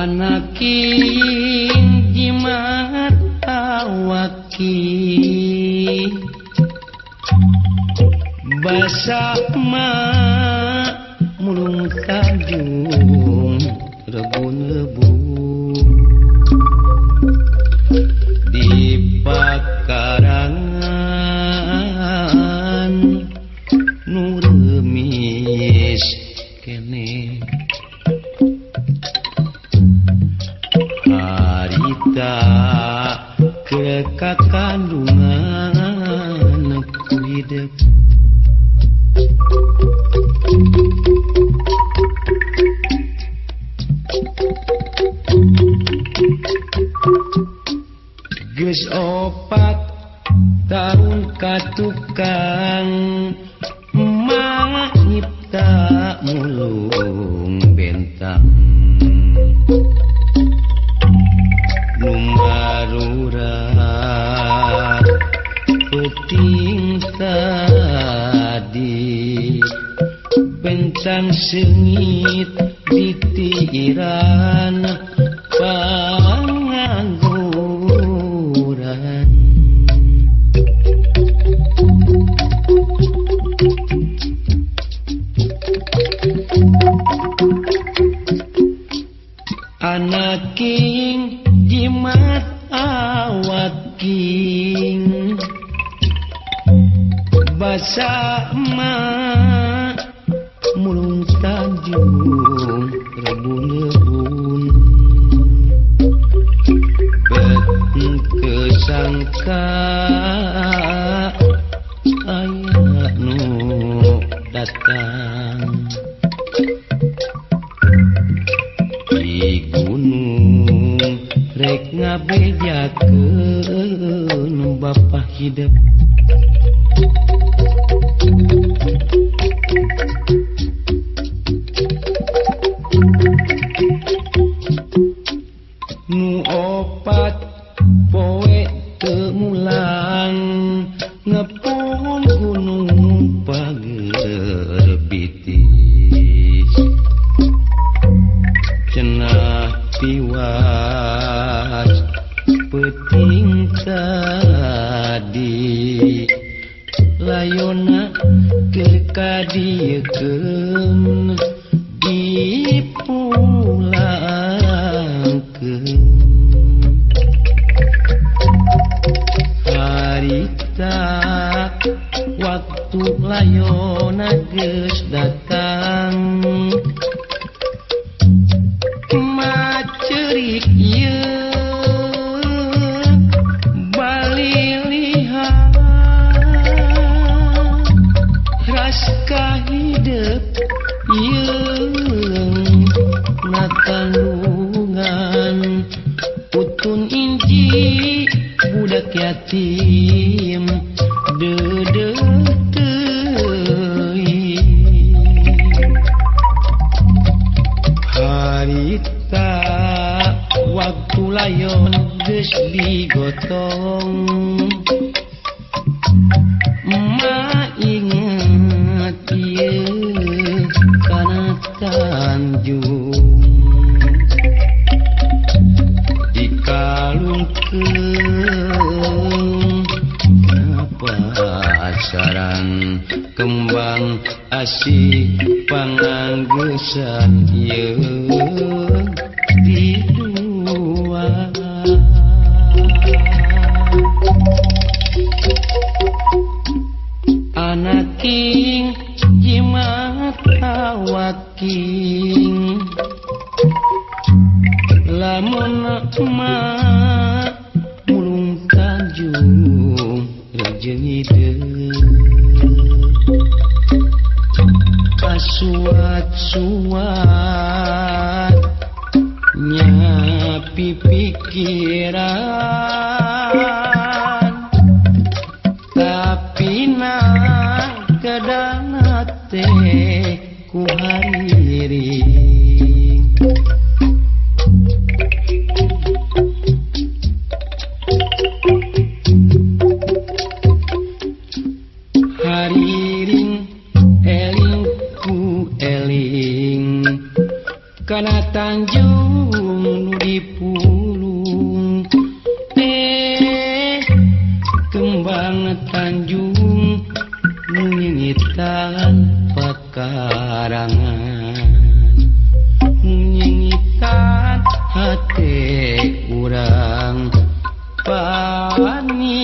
Anaking jimat awaki basama mulung tanjung rebun-rebun di pakarangan nu remis kene harita ke kakandungan ku hidup geus 4 tahun katukang emak nyipta mulung bentang numarurat peting tadi bentang sengit di tiran pangangguran anaking jimat awaking basama mulung tanjung rebun-rebun beten kesangka aya nu datang di gunung rek ngabejakeun bapa hidup nu 4 poe teu mulang ngepung gunung pager bitis cenah tiwas peting tadi layona kekadiekeun dipulangkeun harita waktu layona geus datang macerik ieu bali lihat ras kahidep ieu natandungan utun inji budak yatim dedeh harita waktu layon geus digotong emak inget ieu kana tanjung dikalungkeun pasaran kembang asih panganggesan ieu di dua anaking jimat awaking lamun emak mulung tanjung rejeng hideung kasuat-suat nyapi pikiran tapi na kedana teh ku hariring hariring eling ku eling kana tanjung dipulung kembang Tanjung nyingitan pekarangan nyingitan hati urang panineuh